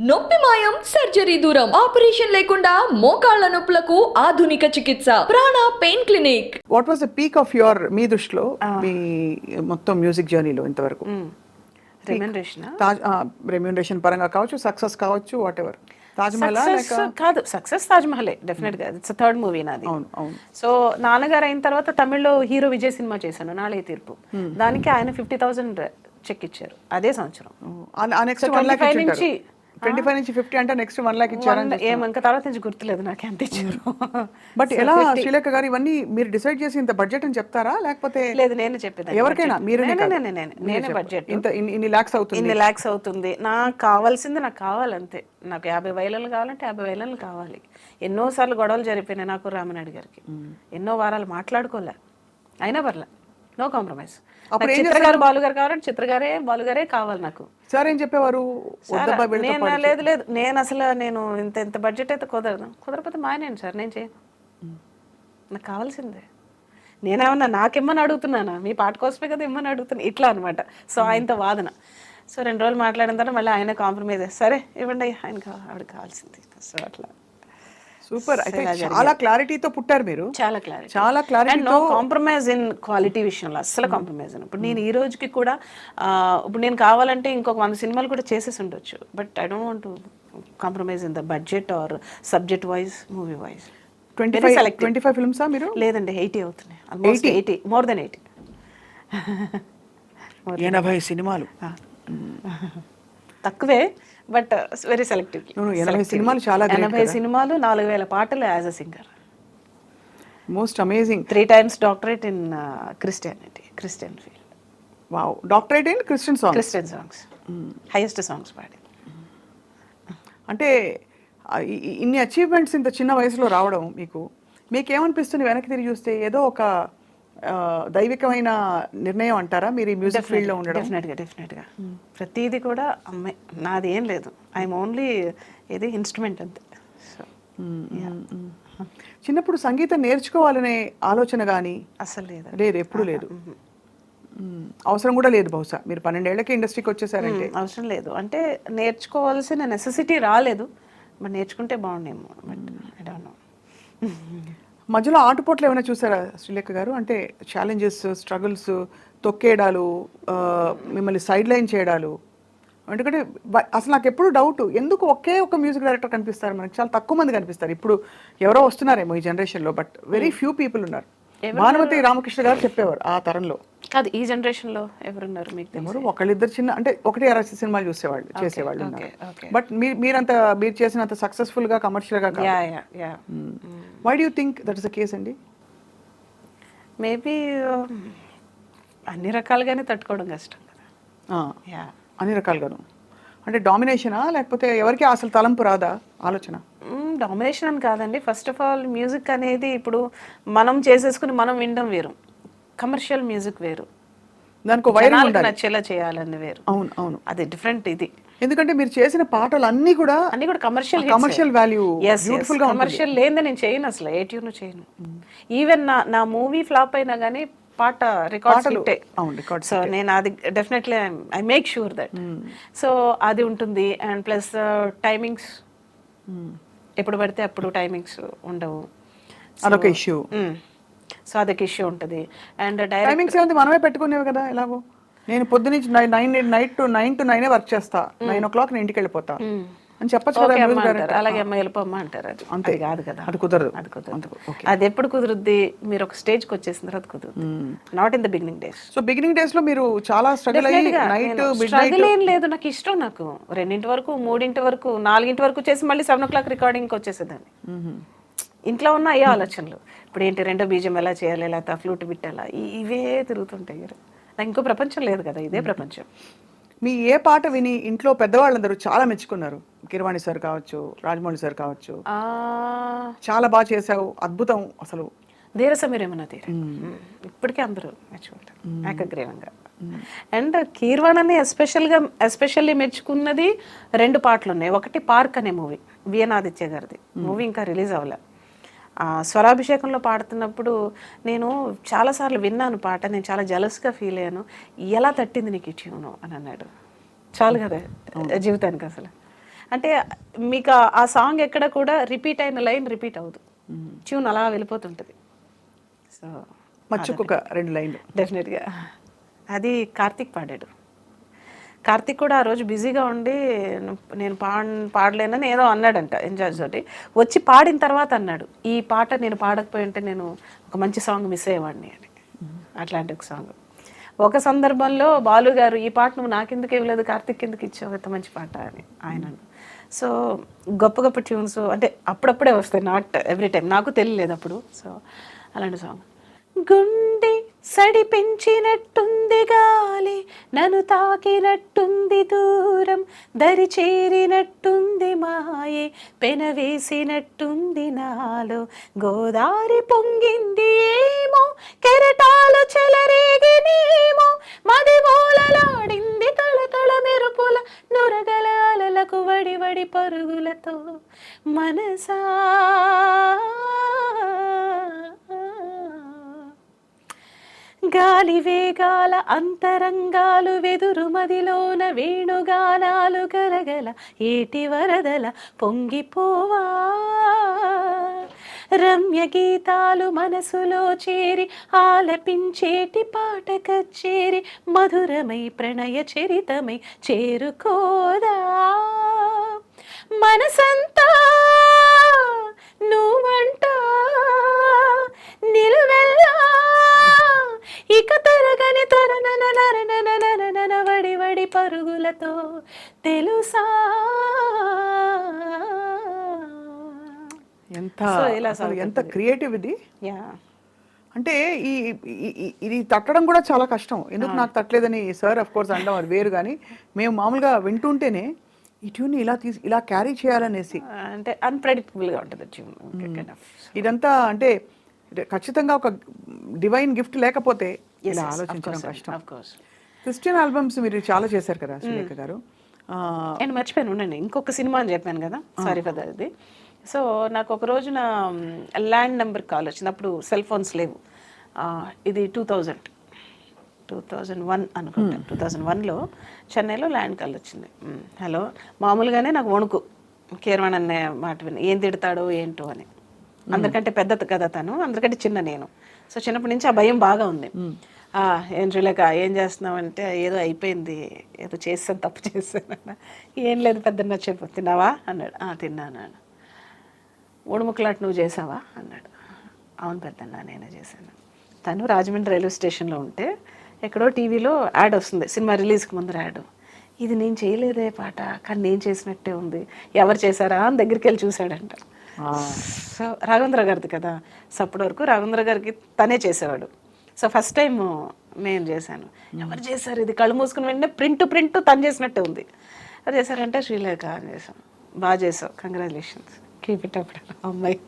నొప్పి మాయం సర్జరీ దూరం ఆపరేషన్ లేకుండా మోకాళ్ల నొప్పులకు ఆధునిక చికిత్స Prana pain clinic. What was the peak of your మీ దృష్టిలో మీ మొత్తం మ్యూజిక్ జర్నీలో ఇంతవరకు? రెమ్యూనరేషన్ పరంగా కావచ్చు, సక్సెస్ కావచ్చు, వాట్ ఎవర్. తాజ్ మహల్ కాదు, సక్సెస్ తాజ్ మహలే డెఫినెట్ గా. ఇట్స్ థర్డ్ మూవీ నాది. సో నాన్నగారు అయిన తర్వాత తమిళ్లో హీరో విజయ్ సినిమా చేశాను, నాళే తీర్పు. దానికి ఆయన 50,000 చెక్ ఇచ్చారు అదే సంవత్సరం. నుంచి 25 నుంచి 50 అంటే నెక్స్ట్ 1 లాక్ ఇచ్చారు. ఏమంక తర్వాత నుంచి గుర్తులేదు నాకు ఎంత ఇచ్చారు. బట్ ఎలా శ్రీలేఖ గారు ఇవన్నీ మీరు డిసైడ్ చేసి ఇంత బడ్జెట్ అని చెప్తారా, లేకపోతే? లేదు, నేను చెప్పేది ఎవరికైనా నేనే బడ్జెట్ ఇంత ఇన్ని లాక్స్ అవుతుంది, ఇన్ని లాక్స్ అవుతుంది, నాకు కావాల్సింది నాకు కావాలంతే. నాకు 50,000 కావాలంటే 50,000 కావాలి. ఎన్నోసార్లు గొడవలు జరిపోయినాయి నాకు రామనాయుడు గారికి. ఎన్నో వారాలు మాట్లాడుకోలే, అయినా పర్లే, నో కాంప్రమైజ్. చిత్రగారు బాలుగారు కావాలంటే చిత్రగారే బాలుగారే కావాలి నాకు. సార్ ఏం చెప్పేవారు? లేదు లేదు, నేను అసలు ఇంత బడ్జెట్ అయితే కుదరకపోతే మానేను సార్, నేను చేయను, నాకు కావాల్సిందే. నేనేమన్నా నాకిమ్మని అడుగుతున్నానా, మీ పాట కోసమే కదా ఇమ్మని అడుగుతున్నా, ఇట్లా అనమాట. సో ఆయనతో వాదన. సో 2 రోజులు మాట్లాడిన తర్వాత మళ్ళీ ఆయన కాంప్రమైజ్, సరే ఇవ్వండి ఆయనకి ఆవిడ కావాల్సింది. సో అట్లా సూపర్. అయితే చాలా క్లారిటీతో పుట్టారు మీరు. చాలా clarity, no compromise in quality విషయంలో అస్సలు కాంప్రమైజ్. ఇప్పుడు నేను ఈ రోజుకి కూడా ఇప్పుడు నేను కావాలంటే ఇంకొక 100 సినిమాలు కూడా చేసేసి ఉండొచ్చు, but I don't want to compromise in the budget or subject wise, movie wise. 25 ఫిల్మ్సా మీరు? లేదండి, 80 అవుతున్నాయి, ఆల్మోస్ట్ 80, మోర్ దెన్ 80. 80 సినిమాలు తక్కువే, బట్ వెరీ సెలెక్టివ్. 80 సినిమాలు చాలా. 80 సినిమాలు, 4,000 పాటలు as a singer. Most amazing. 3 times doctorate in Christian field. Wow, doctorate in Christian songs, highest songs పాడి. అంటే ఇన్ని అచీవ్మెంట్స్ ఇంత చిన్న వయసులో రావడం మీకేమనిపిస్తుంది వెనక్కి తిరిగి చూస్తే? ఏదో ఒక దైవికమైన నిర్ణయం అంటారా మీరు ఈ మ్యూజిక్ ఫీల్డ్ లో ఉండడం? డెఫినెట్గా ప్రతిదీ కూడా అమ్మాయి, నాది ఏం లేదు, ఐఎమ్ ఓన్లీ ఇది ఇన్స్ట్రుమెంట్ అంతే. చిన్నప్పుడు సంగీతం నేర్చుకోవాలనే ఆలోచన కానీ అసలు లేదు, ఎప్పుడు లేదు, అవసరం కూడా లేదు. బహుశా మీరు 12 ఏళ్లకి ఇండస్ట్రీకి వచ్చేసారంటే అవసరం లేదు, అంటే నేర్చుకోవాల్సిన నెసెసిటీ రాలేదు, బట్ నేర్చుకుంటే బాగుండేమో, బట్ ఐ డోంట్ నో. మధ్యలో ఆటుపోట్లు ఏమైనా చూసారా శ్రీలేఖ గారు? అంటే ఛాలెంజెస్, స్ట్రగుల్స్, తొక్కేయడాలు, మిమ్మల్ని సైడ్ లైన్ చేయడాలు. ఎందుకంటే అసలు నాకు ఎప్పుడు డౌట్, ఎందుకు ఒకే ఒక మ్యూజిక్ డైరెక్టర్ కనిపిస్తారు మనకి? చాలా తక్కువ మంది కనిపిస్తారు. ఇప్పుడు ఎవరో వస్తున్నారేమో ఈ జనరేషన్లో, బట్ వెరీ ఫ్యూ పీపుల్ ఉన్నారు. భానుమతి రామకృష్ణ గారు చెప్పేవారు ఆ తరంలో. కాదు, ఈ జనరేషన్లో ఎవరున్నారు మీకు? ఎవరు ఒకళ్ళిద్దరు చిన్న, అంటే 1-2 సినిమాలు చేసేవాళ్ళు ఉన్నారు. బట్ మీరు చేసినంత సక్సెస్ఫుల్ గా, కమర్షియల్ గా కాదు. Why do you think that is the case అండి? మేబీ అన్ని రకాలుగానే తట్టుకోవడం కష్టం కదా. అన్ని రకాలుగాను అంటే డామినేషనా, లేకపోతే ఎవరికి అసలు తలంపు రాదా ఆలోచన? డామినేషన్ అని కాదండి. ఫస్ట్ ఆఫ్ ఆల్ మ్యూజిక్ అనేది ఇప్పుడు మనం చేసేసుకుని మనం వినడం వేరు, కమర్షియల్ మ్యూజిక్ వేరు, దానికి నచ్చేలా చేయాలని వేరు. అవును, అది డిఫరెంట్. ఇది ఎందుకంటే మీరు చేసిన పాటలు అన్నీ కూడా కమర్షియల్ వాల్యూ, బ్యూటిఫుల్ గా. కమర్షియల్ లేదని నేను చేయను, అసలు ఏ ట్యూన్ చేయను. ఈవెన్ నా మూవీ ఫ్లాప్ అయినా కానీ పాట రికార్డ్. సో నేను అది definitely I make sure that. So అది ఉంటుంది. అండ్ ప్లస్ టైమింగ్స్, ఎప్పుడు పడితే అప్పుడు టైమింగ్స్ ఉండవు, అదొక ఇష్యూ. సో అదొక ఇష్యూ ఉంటుంది. అండ్ టైమింగ్స్ మనమే పెట్టుకునేవి కదా. ఎలాగో నేను పొద్దునుంచి 9 to 9 వర్క్ చేస్తా, 9 o'clock నేను ఇంటికి వెళ్ళిపోతా అని చెప్పచ్చు కదా. అలాగే అమ్మ వెళ్ళిపోమ్మా అంటారు, అది అంతే కాదు కదా. అది కుదరదు. అది ఎప్పుడు కుదురుద్ది? మీరు ఒక స్టేజ్కి వచ్చేసిన తర్వాత కుదురుద్ది, not in the beginning days. So beginning days లో మీరు చాలా స్ట్రగుల్ అయ్యి స్ట్రగుల్ ఏం లేదు, నాకు ఇష్టం. నాకు 2 వరకు, 3 వరకు, 4 వరకు చేసి మళ్ళీ 7 o'clock రికార్డింగ్కి వచ్చేసేదాన్ని. ఇంట్లో ఉన్న ఏ ఆలోచనలు, ఇప్పుడు ఏంటి రెండో బీజం ఎలా చేయాలి, లేకపోతే ఫ్లూట్ బిట్టాలా, ఇవే తిరుగుతుంటాయి. నాకు ఇంకో ప్రపంచం లేదు కదా, ఇదే ప్రపంచం. మీ ఏ పాట విని ఇంట్లో పెద్దవాళ్ళందరూ చాలా మెచ్చుకున్నారు? కిరవాణి సార్ కావచ్చు, రాజమౌళి సార్ కావచ్చు, చాలా బాగా చేసావు, అద్భుతం అసలు. ధీరసమీరేమన్నా తీర ఇప్పటికే అందరూ మెచ్చుకుంటారు ఏకగ్రీవంగా. అండ్ కీర్వాణని ఎస్పెషల్లీ మెచ్చుకున్నది 2 పాటలు ఉన్నాయి. ఒకటి పార్క్ అనే మూవీ, విఎన్ ఆదిత్య గారిది. మూవీ ఇంకా రిలీజ్ అవ్వలే. స్వరాభిషేకంలో పాడుతున్నప్పుడు నేను చాలాసార్లు విన్నాను పాట, నేను చాలా జలస్గా ఫీల్ అయ్యాను. ఎలా తట్టింది నీకు ఈ ట్యూను అని అన్నాడు. చాలు కదా జీవితానికి అసలు. అంటే మీకు ఆ సాంగ్ ఎక్కడ కూడా రిపీట్ అయిన లైన్ రిపీట్ అవ్వదు, ట్యూన్ అలా వెళ్ళిపోతుంటుంది. సో మచ్చుకొక 2 లైన్లు. డెఫినెట్గా అది కార్తీక్ పాడాడు. కార్తీక్ కూడా ఆ రోజు బిజీగా ఉండి నేను పాడలేనని ఏదో అన్నాడంట ఇన్ఛార్జ్ తోటి. వచ్చి పాడిన తర్వాత అన్నాడు, ఈ పాట నేను పాడకపోయి ఉంటే నేను ఒక మంచి సాంగ్ మిస్ అయ్యేవాడిని అని. అట్లాంటి ఒక సాంగ్. ఒక సందర్భంలో బాలు గారు, ఈ పాట నువ్వు నాకెందుకు ఇవ్వలేదు, కార్తీక్ ఎందుకు ఇచ్చావు, ఎంత మంచి పాట అని ఆయన. సో గొప్ప గొప్ప ట్యూన్స్ అంటే అప్పుడప్పుడే వస్తాయి, నాట్ ఎవ్రీ టైం. నాకు తెలియలేదు అప్పుడు. సో అలాంటి సాంగ్. గుండె సడి పెంచినట్టుంది గాలి, నన్ను తాకినట్టుంది దూరం, దరి చేరినట్టుంది మాయే, పెనవేసినట్టుంది నాలో, గోదారి పొంగింది ఏమో, కెరటాలు చెలరేగినేమో, మది మూలలాడింది తళతళ మెరుపుల నురగల అలలకు వడి వడి పరుగులతో మనసా. గాలి వేగాల అంతరంగాలు వెదురు మదిలోన వేణుగానాలు గలగల ఏటి వరదల పొంగిపోవా, రమ్య గీతాలు మనసులో చేరి ఆలపించేటి పాట కచ్చేరి, మధురమై ప్రణయ చరితమై చేరుకోదా, మనసంతా నువ్వంట నిలువెల్లా, ఇక తరగని తరనన వడి వడి పరుగులతో తెలుసా. ఎంత క్రియేటివ్ ఇది. యా, అంటే ఇది తట్టడం కూడా చాలా కష్టం. ఎందుకు నాకు తట్టలేదని సార్ అఫ్ కోర్స్ అంటాం, అది వేరు. కానీ మేము మామూలుగా వింటుంటేనే ఈ ట్యూన్ ఇలా క్యారీ చేయాలనేసి, అంటే అన్ప్రెడిక్టబుల్గా ఉంటుంది ట్యూన్. ఇదంతా అంటే ఖచ్చితంగా ఒక డివైన్ గిఫ్ట్ లేకపోతే ఇలా ఆలోచించడం కష్టం. క్రిస్టియన్ ఆల్బమ్స్ మీరు చాలా చేశారు కదా శ్రీలేఖ గారు. నేను మర్చిపోయాను, ఉండండి, ఇంకొక సినిమా అని చెప్పాను కదా, సారీ ఫర్ అది. సో నాకు ఒక రోజున ల్యాండ్ నెంబర్ కాల్ వచ్చింది. అప్పుడు సెల్ ఫోన్స్ లేవు. ఇది 2001 అనుకుంటా. 2001లో చెన్నైలో ల్యాండ్ కాల్ వచ్చింది. హలో, మామూలుగానే నాకు వణుకు, కీరవాణి అనే మాట విని ఏం తిడతాడో ఏంటో అని. అందరికంటే పెద్ద కదా తను, అందరికంటే చిన్న నేను. సో చిన్నప్పటి నుంచి ఆ భయం బాగా ఉంది. ఏం శ్రీలేఖ ఏం చేస్తున్నావు అంటే, ఏదో అయిపోయింది, ఏదో చేస్తాను, తప్పు చేస్తాను. ఏం లేదు పెద్దన్న, చెప్పు, తిన్నావా అన్నాడు. తిన్నాను. 3 ముక్కలాట నువ్వు చేసావా అన్నాడు. అవును పెద్దన్న, నేనే చేశాను. తను రాజమండ్రి రైల్వే స్టేషన్లో ఉంటే ఎక్కడో టీవీలో యాడ్ వస్తుంది, సినిమా రిలీజ్కి ముందర యాడ్. ఇది నేను చేయలేదే పాట, కానీ నేను చేసినట్టే ఉంది, ఎవరు చేశారా అని దగ్గరికి వెళ్ళి చూశాడంట. సో రాఘవేంద్ర గారిది కదా. సో అప్పటి వరకు రాఘవేంద్ర గారికి తనే చేసేవాడు. సో ఫస్ట్ టైం నేను చేశాను. ఎవరు చేశారు ఇది, కళ్ళు మూసుకుని వెంటనే ప్రింట్ తను చేసినట్టే ఉంది. అది చేశారంటే శ్రీలేఖ అని చేశాను. బాగా చేసావు, కంగ్రాచులేషన్స్, కీప్ ఇట్ అప్ అమ్మాయి.